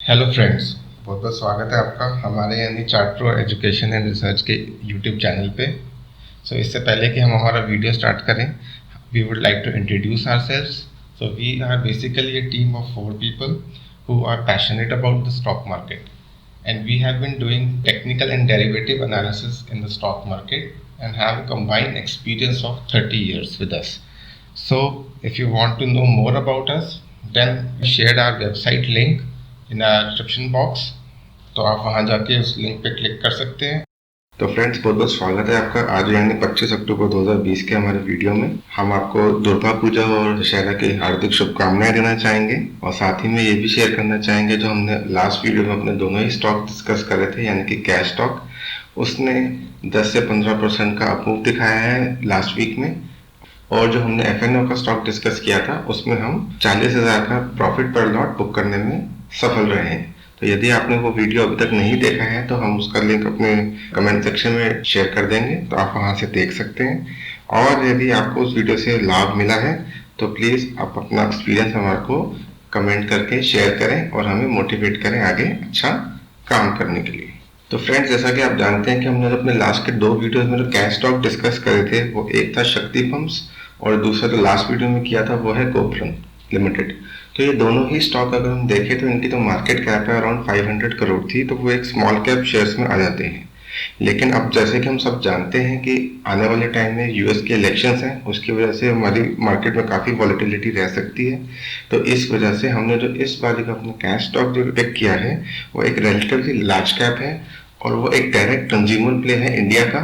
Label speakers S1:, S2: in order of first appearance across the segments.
S1: Hello friends, बहुत बहुत स्वागत है आपका हमारे यानी chart pro education and research के यूट्यूब चैनल पे। इससे पहले कि हम हमारा वीडियो स्टार्ट करें, we would like to introduce ourselves. We are basically a team of 4 people who are passionate about the stock market, and we have been doing technical and derivative analysis in the stock market and have a combined experience of 30 years with us. So if you want to know more about us, then we shared our website link in description box, तो आप वहां जाके उस link पे click कर सकते हैं। तो फ्रेंड्स, बहुत बहुत स्वागत है आपका आज यानी 25 अक्टूबर 2020 के हमारे वीडियो में। हम आपको दुर्गा पूजा और दशहरा की हार्दिक शुभकामनाएं देना चाहेंगे और साथ ही में ये भी शेयर करना चाहेंगे जो हमने लास्ट वीडियो में अपने दोनों ही स्टॉक डिस्कस करे थे, यानी कि कैश स्टॉक, उसने 10 से 15% का अप मूव दिखाया है लास्ट वीक में, और जो हमने एफएनओ का स्टॉक डिस्कस किया था उसमें हम 40,000 का प्रॉफिट पर लॉट बुक करने में सफल रहे हैं। तो यदि आपने वो वीडियो अभी तक नहीं देखा है तो हम उसका लिंक अपने कमेंट सेक्शन में शेयर कर देंगे, तो आप वहां से देख सकते हैं। और यदि आपको उस वीडियो से लाभ मिला है तो प्लीज़ आप अपना एक्सपीरियंस हमारे को कमेंट करके शेयर करें और हमें मोटिवेट करें आगे अच्छा काम करने के लिए। तो फ्रेंड्स, जैसा कि आप जानते हैं कि हमने अपने लास्ट के 2 वीडियोस में जो कैश स्टॉक डिस्कस करे थे, वो एक था शक्ति पंप्स और दूसरा जो लास्ट वीडियो में किया था वो है कोपरन लिमिटेड। तो ये दोनों ही स्टॉक अगर हम देखें तो इनकी तो मार्केट कैप है अराउंड 500 करोड़ थी, तो वो एक स्मॉल कैप शेयर्स में आ जाते हैं। लेकिन अब जैसे कि हम सब जानते हैं कि आने वाले टाइम में यूएस के इलेक्शंस हैं, उसकी वजह से हमारी मार्केट में काफ़ी वॉलेटिलिटी रह सकती है। तो इस वजह से हमने जो इस बार का अपना कैश स्टॉक जो पिक किया है वो एक रिलेटिवली लार्ज कैप है और वो एक डायरेक्ट कंज्यूमर प्ले है इंडिया का।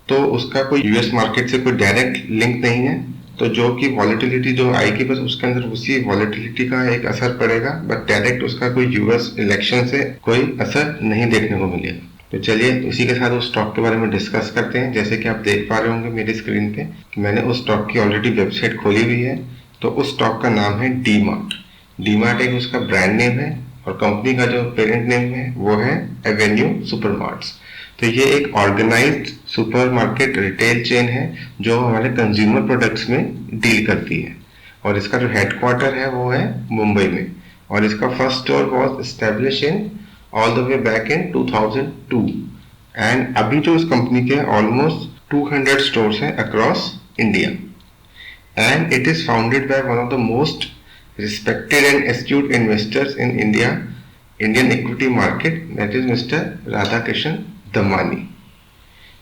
S1: तो उसका कोई यूएस मार्केट से कोई डायरेक्ट लिंक नहीं है, तो जो कि वॉलेटिलिटी जो आएगी बस उसके अंदर उसी वॉलेटिलिटी का एक असर पड़ेगा, बट डायरेक्ट उसका कोई यूएस इलेक्शन से कोई असर नहीं देखने को मिलेगा। तो चलिए इसी के साथ उस स्टॉक के बारे में डिस्कस करते हैं। जैसे कि आप देख पा रहे होंगे मेरी स्क्रीन पे कि मैंने उस स्टॉक की ऑलरेडी वेबसाइट खोली हुई है। तो उस स्टॉक का नाम है डी मार्ट। डी मार्ट एक उसका ब्रांड नेम है और कंपनी का जो पेरेंट नेम है वो है एवेन्यू सुपरमार्ट्स। तो ये एक ऑर्गेनाइज्ड सुपरमार्केट रिटेल चेन है जो हमारे कंज्यूमर प्रोडक्ट्स में डील करती है, और इसका जो हेडक्वार्टर है वो है मुंबई में, और इसका first store was establish in all the way back in 2002, and अभी जो इस कंपनी के ऑलमोस्ट 200 स्टोर्स हैं across India, and it is founded by one of the most respected and astute investors in Indian equity market, that is mister Radhakrishna Damani.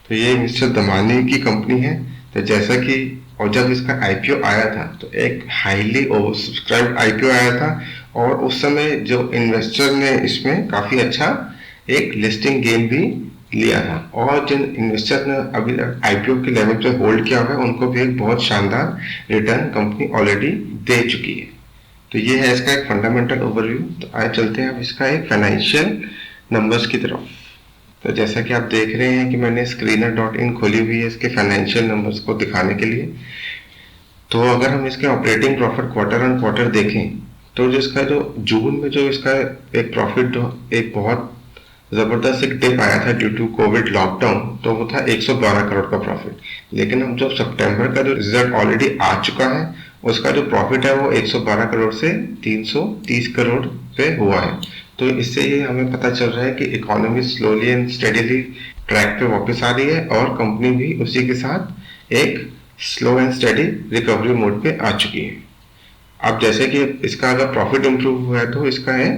S1: तो ये mister Damani की company है। तो जैसा कि और जब इसका आईपीओ आया था तो एक हाईली ओवर सब्सक्राइब्ड आईपीओ आया था, और उस समय जो इन्वेस्टर ने इसमें काफ़ी अच्छा एक लिस्टिंग गेम भी लिया था, और जिन इन्वेस्टर ने अभी आईपीओ के लेवल पे होल्ड किया हुआ है उनको भी एक बहुत शानदार रिटर्न कंपनी ऑलरेडी दे चुकी है। तो ये है इसका एक फंडामेंटल ओवरव्यू। तो आए चलते हैं अब इसका एक फाइनेंशियल नंबर्स की तरफ। तो जैसा कि आप देख रहे हैं कि मैंने screener.in खोली हुई है इसके फाइनेंशियल नंबर्स को दिखाने के लिए। तो अगर हम इसके operating profit quarter on quarter देखें तो जिसका जो जून में जो इसका एक प्रॉफिट जो एक बहुत ज़बरदस्त एक डिप आया था ड्यू टू कोविड लॉकडाउन, तो वो था 112 करोड़ का प्रॉफिट। लेकिन हम जो सितंबर का जो रिजल्ट ऑलरेडी आ चुका है उसका जो प्रॉफिट है वो 112 करोड़ से 330 करोड़ पे हुआ है। तो इससे ये हमें पता चल रहा है कि economy slowly and steadily track पे वापस आ रही है और कंपनी भी उसी के साथ एक slow and steady recovery mode पे आ चुकी है। अब जैसे कि इसका अगर प्रॉफिट इंप्रूव हुआ है तो इसका है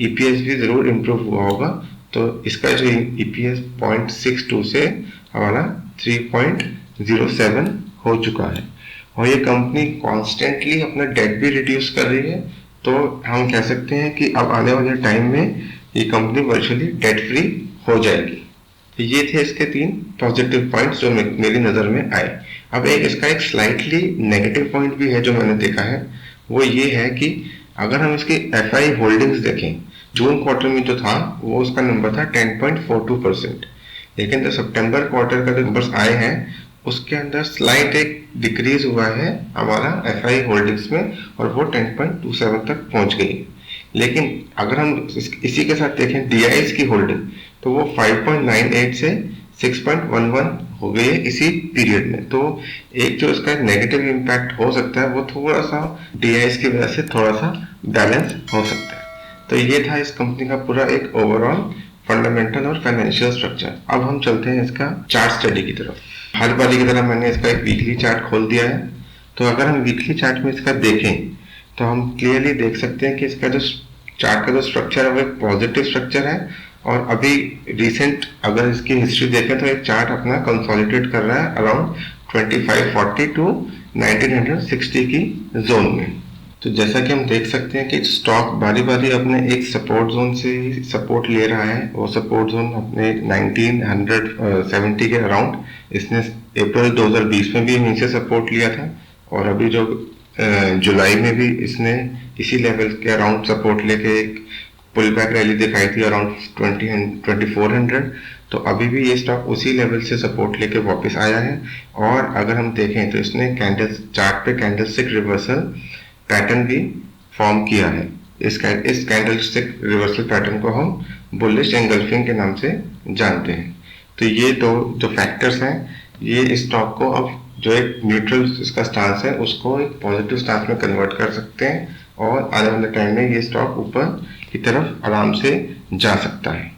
S1: ईपीएस भी जरूर इंप्रूव हुआ होगा। तो इसका जो ईपीएस 0.62 से हमारा 3.07 हो चुका है, और ये कंपनी कॉन्स्टेंटली अपना डेट भी रिड्यूस कर रही है। तो हम कह सकते हैं कि अब आने वाले टाइम में ये कंपनी वर्चुअली डेट फ्री हो जाएगी। तो ये थे इसके 3 पॉजिटिव पॉइंट्स जो मेरी नज़र में आए। अब इसका एक स्लाइटली नेगेटिव पॉइंट भी है जो मैंने देखा है, वो ये है कि अगर हम इसकी एफआई होल्डिंग्स देखें, जून क्वार्टर में जो था वो उसका नंबर था 10.42%, लेकिन जो सितंबर क्वार्टर का जो नंबर्स आए हैं उसके अंदर स्लाइट एक डिक्रीज हुआ है हमारा एफआई होल्डिंग्स में, और वो 10.27 तक पहुंच गई। लेकिन अगर हम इसी के साथ देखें डीआईएस की होल्डिंग, तो वो 5.98 से 6.11 हो गई है इसी पीरियड में। तो एक जो इसका नेगेटिव इम्पैक्ट हो सकता है वो थोड़ा सा डीआईएस की वजह से थोड़ा सा बैलेंस हो सकता है। तो ये था इस कंपनी का पूरा एक ओवरऑल फंडामेंटल और फाइनेंशियल स्ट्रक्चर। अब हम चलते हैं इसका चार्ट स्टडी की तरफ। हर बारी की तरह मैंने इसका एक वीकली चार्ट खोल दिया है। तो अगर हम वीकली चार्ट में इसका देखें तो हम क्लियरली देख सकते हैं कि इसका जो चार्ट का जो स्ट्रक्चर है वो एक पॉजिटिव स्ट्रक्चर है। और अभी रिसेंट अगर इसकी हिस्ट्री देखें तो एक चार्ट अपना कंसोलिडेट कर रहा है अराउंड 2540 टू 1960 की जोन में। तो जैसा कि हम देख सकते हैं कि स्टॉक बारी बारी अपने एक सपोर्ट जोन से ही सपोर्ट ले रहा है। वो सपोर्ट जोन अपने 1970 के अराउंड इसने अप्रैल 2020 में भी यहीं से सपोर्ट लिया था। और अभी जो जुलाई में भी इसने इसी लेवल के अराउंड सपोर्ट लेके एक पुल बैक रैली दिखाई थी अराउंड 2400। तो अभी भी ये स्टॉक उसी लेवल से सपोर्ट लेके वापस आया है। और अगर हम देखें तो इसने कैंडल चार्ट पे कैंडलस्टिक रिवर्सल पैटर्न भी फॉर्म किया है। इस कैंडलस्टिक रिवर्सल पैटर्न को हम बुलिश एंगल्फिंग के नाम से जानते हैं। तो ये दो जो फैक्टर्स हैं ये इस स्टॉक को अब जो एक न्यूट्रल इसका स्टांस है उसको एक पॉजिटिव स्टांस में कन्वर्ट कर सकते हैं और आने वाले टाइम में ये स्टॉक ऊपर की तरफ आराम से जा सकता है।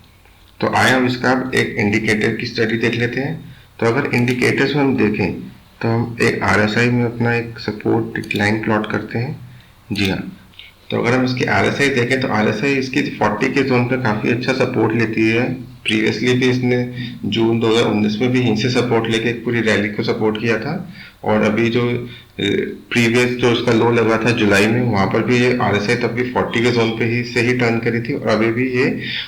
S1: तो आए हम इसका एक इंडिकेटर की स्टडी देख लेते हैं। तो अगर इंडिकेटर्स में हम देखें तो हम एक RSI में अपना एक सपोर्ट लाइन प्लॉट करते हैं। जी हाँ, तो अगर हम इसकी RSI देखें तो RSI इसकी 40 के जोन पे काफ़ी अच्छा सपोर्ट लेती है। प्रीवियसली भी इसने जून 2019 में भी यहीं से सपोर्ट लेके एक पूरी रैली को सपोर्ट किया था। और अभी जो प्रीवियस जो उसका लो लगा था जुलाई में वहाँ पर भी ये RSI तब भी 40 के जोन पे ही से ही टर्न करी थी और अभी भी ये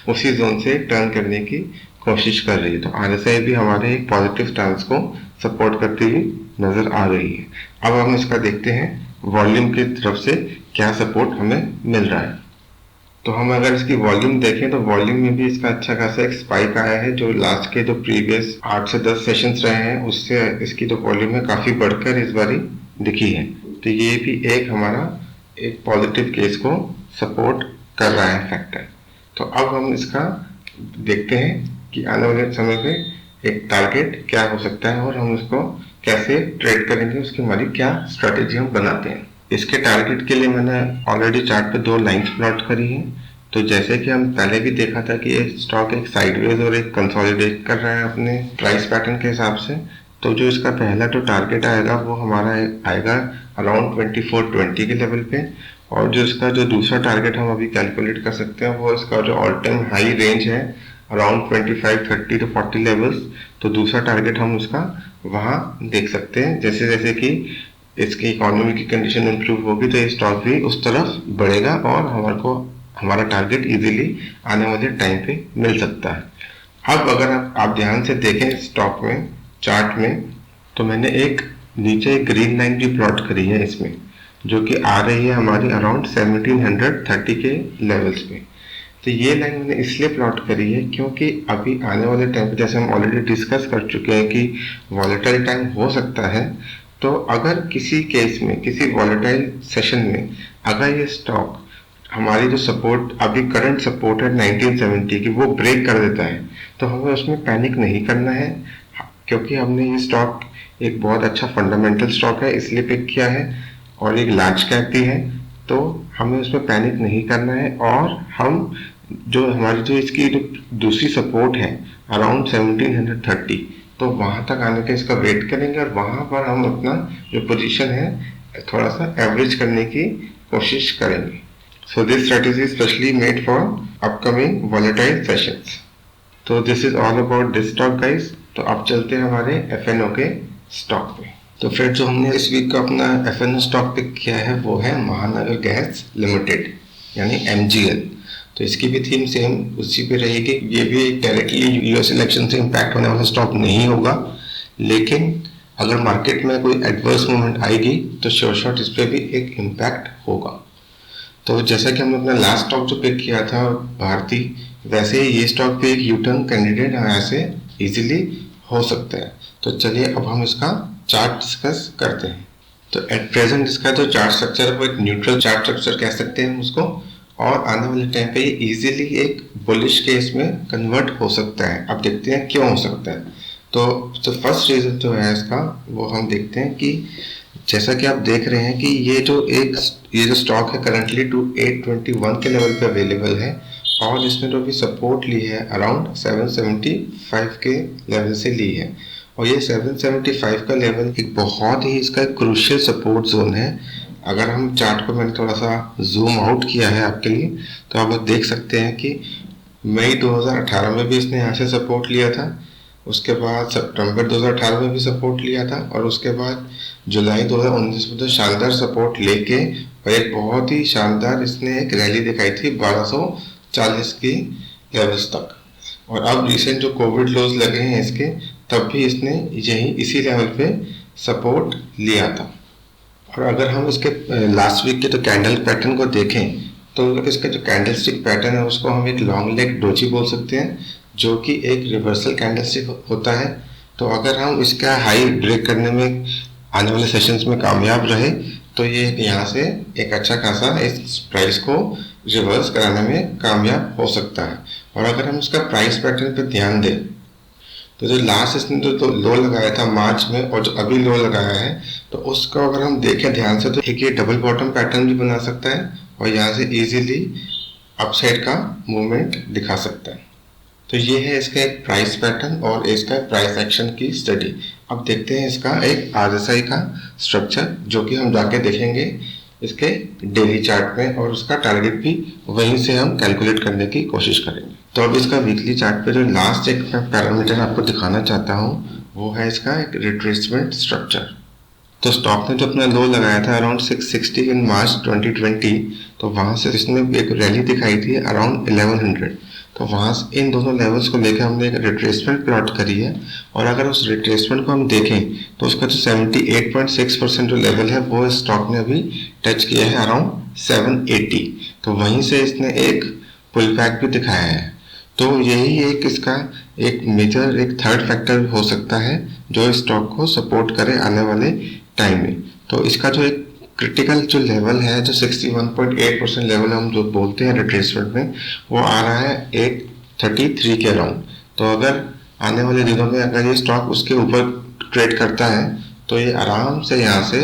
S1: उसी जोन से टर्न करने की कोशिश कर रही है। तो RSI भी हमारे एक पॉजिटिव स्टांस को सपोर्ट करती हुई नजर आ रही है। अब हम इसका देखते हैं वॉल्यूम की तरफ से क्या सपोर्ट हमें मिल रहा है। तो हम अगर इसकी वॉल्यूम देखें तो वॉल्यूम में भी इसका अच्छा खासा एक स्पाइक आया है। जो लास्ट के जो प्रीवियस 8 से 10 सेशंस रहे हैं उससे इसकी जो वॉल्यूम है काफ़ी बढ़कर इस बारी दिखी है। तो ये भी एक हमारा एक पॉजिटिव केस को सपोर्ट कर रहा है फैक्टर। तो अब हम इसका देखते हैं कि आने वाले समय पे एक टारगेट क्या हो सकता है और हम उसको कैसे ट्रेड करेंगे, उसकी हमारी क्या स्ट्रेटेजी हम बनाते हैं। इसके टारगेट के लिए मैंने ऑलरेडी चार्ट पे 2 लाइंस प्लॉट करी हैं। तो जैसे कि हम पहले भी देखा था कि ये स्टॉक एक साइडवेज और एक कंसोलिडेट कर रहा है अपने प्राइस पैटर्न के हिसाब से। तो जो इसका पहला जो टारगेट आएगा वो हमारा आएगा अराउंड 2420 के लेवल पे। और जो इसका जो दूसरा टारगेट हम अभी कैलकुलेट कर सकते हैं वो इसका जो ऑल टाइम हाई रेंज है अराउंड 2530 to 40 लेवल्स। तो दूसरा टारगेट हम उसका वहाँ देख सकते हैं। जैसे जैसे कि इसकी इकोनॉमी की कंडीशन इंप्रूव होगी तो ये स्टॉक भी उस तरफ बढ़ेगा और हमारा टारगेट इजीली आने वाले टाइम पे मिल सकता है। अब अगर आप ध्यान से देखें स्टॉक में चार्ट में तो मैंने एक नीचे एक ग्रीन लाइन भी प्लॉट करी है इसमें, जो कि आ रही है हमारी अराउंड 1730 के लेवल्स पे। तो ये लाइन मैंने इसलिए प्लॉट करी है क्योंकि अभी आने वाले टाइम पे जैसे हम ऑलरेडी डिस्कस कर चुके हैं कि वॉलेटाइल टाइम हो सकता है। तो अगर किसी केस में किसी वॉलेटाइल सेशन में अगर ये स्टॉक हमारी जो सपोर्ट अभी करंट सपोर्ट है 1970 की वो ब्रेक कर देता है तो हमें उसमें पैनिक नहीं करना है, क्योंकि हमने ये स्टॉक एक बहुत अच्छा फंडामेंटल स्टॉक है इसलिए पिक किया है और एक लार्ज कैप भी है। तो हमें उसमें पैनिक नहीं करना है और हम जो हमारी जो इसकी जो दूसरी सपोर्ट है अराउंड 1730 तो वहाँ तक आने का इसका वेट करेंगे और वहाँ पर हम अपना जो पोजीशन है थोड़ा सा एवरेज करने की कोशिश करेंगे। So this strategy specially made for upcoming volatile sessions. तो this is all about this stock guys. तो अब चलते हैं हमारे FNO के स्टॉक पे। तो फ्रेंड्स जो हमने इस वीक का अपना FNO स्टॉक पिक किया है वो है महानगर गैस लिमिटेड यानी MGL। तो इसकी भी थीम सेम उसी पे रहेगी। ये भी डायरेक्टली US इलेक्शन से इम्पैक्ट होने वाला स्टॉक नहीं होगा, लेकिन अगर मार्केट में कोई एडवर्स मूवमेंट आएगी तो श्योर शॉट इस पर भी एक इम्पैक्ट होगा। तो जैसा कि हमने अपना लास्ट स्टॉक जो पिक किया था भारती, वैसे ही ये स्टॉक भी एक यूटर्न कैंडिडेट यहाँ से इजीली हो सकता है। तो चलिए अब हम इसका चार्ट डिस्कस करते हैं। तो एट प्रेजेंट इसका जो चार्ट स्ट्रक्चर है वो एक न्यूट्रल चार्ट स्ट्रक्चर कह सकते हैं उसको, और आने वाले टाइम पे ये इजीली एक बुलिश केस में कन्वर्ट हो सकता है। अब देखते हैं क्यों हो सकता है। तो फर्स्ट रीज़न जो है इसका वो हम देखते हैं कि जैसा कि आप देख रहे हैं कि ये जो स्टॉक है करंटली 821 के लेवल पे अवेलेबल है और इसने जो भी सपोर्ट ली है अराउंड 775 के लेवल से ली है। और ये 775 का लेवल एक बहुत ही इसका क्रूशियल सपोर्ट जोन है। अगर हम चार्ट को मैंने थोड़ा सा जूम आउट किया है आपके लिए, तो आप देख सकते हैं कि मई 2018 में भी इसने यहाँ से सपोर्ट लिया था, उसके बाद सितंबर 2018 में भी सपोर्ट लिया था और उसके बाद जुलाई 2019 में तो शानदार सपोर्ट लेके और एक बहुत ही शानदार इसने एक रैली दिखाई थी 1240 की लेवल्स तक। और अब रिसेंट जो कोविड लॉज लगे हैं इसके, तब भी इसने इसी लेवल पे सपोर्ट लिया था। और अगर हम इसके लास्ट वीक के तो कैंडल पैटर्न को देखें तो इसका जो कैंडल स्टिक पैटर्न है उसको हम एक लॉन्ग लेग डोजी बोल सकते हैं, जो कि एक रिवर्सल कैंडल स्टिक होता है। तो अगर हम इसका हाई ब्रेक करने में आने वाले सेशंस में कामयाब रहे तो ये यहाँ से एक अच्छा खासा इस प्राइस को रिवर्स कराने में कामयाब हो सकता है। और अगर हम इसका प्राइस पैटर्न पे ध्यान दें तो जो लास्ट इसने जो लो लगाया था मार्च में और जो अभी लो लगाया है, तो उसको अगर हम देखें ध्यान से तो एक ये डबल बॉटम पैटर्न भी बना सकता है और यहाँ से इजीली अपसाइड का मूवमेंट दिखा सकता है। तो ये है इसका एक प्राइस पैटर्न और इसका प्राइस एक्शन की स्टडी। अब देखते हैं इसका एक RSI का स्ट्रक्चर, जो कि हम जाके देखेंगे इसके डेली चार्ट में और उसका टारगेट भी वहीं से हम कैलकुलेट करने की कोशिश करेंगे। तो अब इसका वीकली चार्ट पे जो लास्ट एक पैरामीटर आपको दिखाना चाहता हूँ वो है इसका एक रिट्रेसमेंट स्ट्रक्चर। तो स्टॉक ने जो अपना लो लगाया था अराउंड 660 इन मार्च 2020, तो वहाँ से इसने एक रैली दिखाई थी अराउंड 1100। तो वहाँ से इन दोनों लेवल्स को लेकर हमने एक रिट्रेसमेंट प्लॉट करी है और अगर उस रिट्रेसमेंट को हम देखें तो उसका जो 78.6% जो लेवल है वो स्टॉक ने अभी टच किया है अराउंड 780। तो वहीं से इसने एक पुल बैक भी दिखाया है। तो यही एक इसका एक मेजर एक थर्ड फैक्टर हो सकता है जो स्टॉक को सपोर्ट करे आने वाले टाइम में। तो इसका जो एक क्रिटिकल जो लेवल है जो 61.8% लेवल हम जो बोलते हैं रिट्रेसमेंट में, वो आ रहा है 833 के अराउंड। तो अगर आने वाले दिनों में अगर ये स्टॉक उसके ऊपर ट्रेड करता है तो ये आराम से यहाँ से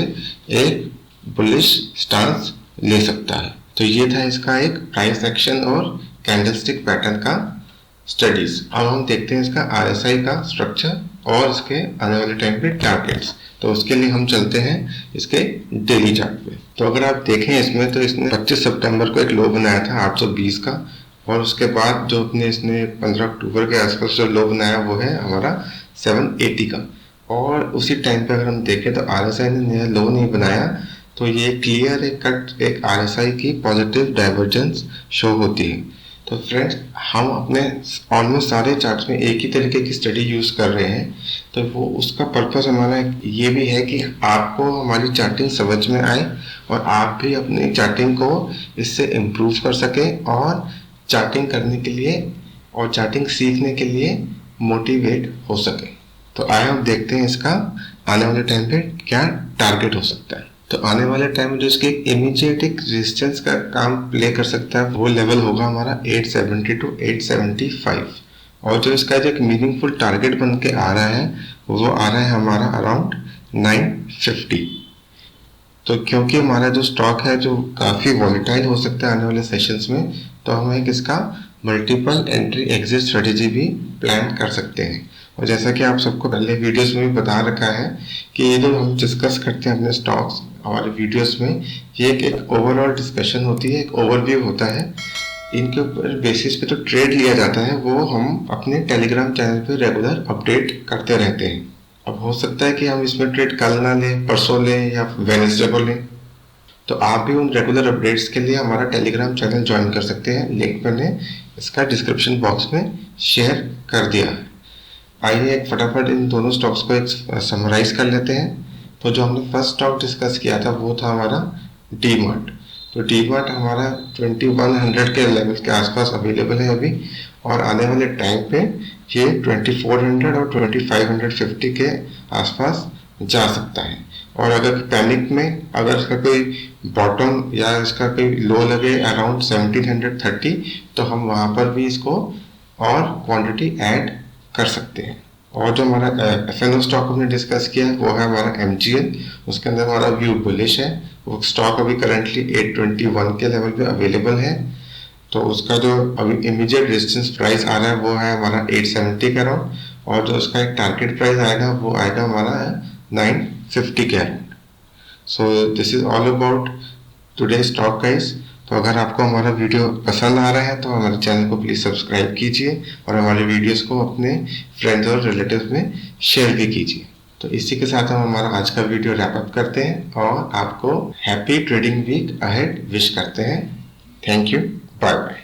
S1: एक बुलिश स्टांस ले सकता है। तो ये था इसका एक प्राइस एक्शन और कैंडलस्टिक पैटर्न का स्टडीज। अब हम देखते हैं इसका RSI का स्ट्रक्चर और इसके आने वाले टाइम पे टारगेट्स। तो उसके लिए हम चलते हैं इसके डेली चार्ट पे। तो अगर आप देखें इसमें तो इसने 25 सितंबर को एक लो बनाया था 820 का और उसके बाद जो इसने 15 अक्टूबर के आसपास जो लो बनाया वो है हमारा 780 का। और उसी टाइम पे अगर हम देखें तो RSI ने नया लो नहीं बनाया, तो ये क्लियर एक RSI की पॉजिटिव डाइवर्जेंस शो होती है। तो फ्रेंड्स, हम अपने ऑलमोस्ट सारे चार्ट्स में एक ही तरीके की स्टडी यूज़ कर रहे हैं। तो वो उसका पर्पस हमारा ये भी है कि आपको हमारी चार्टिंग समझ में आए और आप भी अपनी चार्टिंग को इससे इम्प्रूव कर सकें और चार्टिंग करने के लिए और चार्टिंग सीखने के लिए मोटिवेट हो सके। तो आइए हम देखते हैं इसका आने वाले टाइम पे क्या टारगेट हो सकता है। तो आने वाले टाइम में जो इसके इमीडिएट एक रेजिस्टेंस का काम प्ले कर सकता है वो लेवल होगा हमारा 870 to 875 और जो इसका जो एक मीनिंगफुल टारगेट बन के आ रहा है वो आ रहा है हमारा अराउंड 950। तो क्योंकि हमारा जो स्टॉक है जो काफ़ी वॉलेटाइल हो सकता है आने वाले सेशंस में, तो हम एक इसका मल्टीपल एंट्री एग्जिट स्ट्रेटेजी भी प्लान कर सकते हैं। और जैसा कि आप सबको पहले वीडियोस में भी बता रखा है कि ये जो हम डिस्कस करते हैं अपने स्टॉक्स हमारे वीडियोस में, ये एक ओवरऑल डिस्कशन होती है, एक ओवरव्यू होता है। इनके ऊपर बेसिस पे जो ट्रेड लिया जाता है वो हम अपने टेलीग्राम चैनल पे रेगुलर अपडेट करते रहते हैं। अब हो सकता है कि हम इसमें ट्रेड कल ना लें, परसों लें या वेडनेसडे को लें। तो आप भी उन रेगुलर अपडेट्स के लिए हमारा टेलीग्राम चैनल ज्वाइन कर सकते हैं। लिंक मैंने इसका डिस्क्रिप्शन बॉक्स में शेयर कर दिया है। आइए एक फटाफट इन दोनों स्टॉक्स को एक समराइज कर लेते हैं। तो जो हमने फर्स्ट स्टॉक डिस्कस किया था वो था हमारा डीमार्ट। तो डीमार्ट हमारा 2100 के लेवल के आसपास अवेलेबल है अभी और आने वाले टाइम पे ये 2400 और 2550 के आसपास जा सकता है। और अगर पैनिक में अगर इसका कोई बॉटम या इसका कोई लो लगे अराउंड 1730 तो हम वहाँ पर भी इसको और क्वांटिटी ऐड कर सकते हैं। और जो हमारा FNO स्टॉक हमने डिस्कस किया वो है हमारा MGL, उसके अंदर हमारा व्यू बुलिश है। वो स्टॉक अभी करंटली 821 के लेवल पे अवेलेबल है। तो उसका जो अभी इमीडिएट रेजिस्टेंस प्राइस आ रहा है वो है हमारा 870 के अराउंड, और जो उसका एक टारगेट प्राइस आएगा वो आएगा हमारा 950 के around. So this is all about today stock guys. तो अगर आपको हमारा वीडियो पसंद आ रहा है तो हमारे चैनल को प्लीज़ सब्सक्राइब कीजिए और हमारे वीडियोस को अपने फ्रेंड्स और रिलेटिव्स में शेयर भी कीजिए। तो इसी के साथ हम हमारा आज का वीडियो रैप अप करते हैं और आपको happy trading week ahead wish करते हैं। Thank you, bye bye.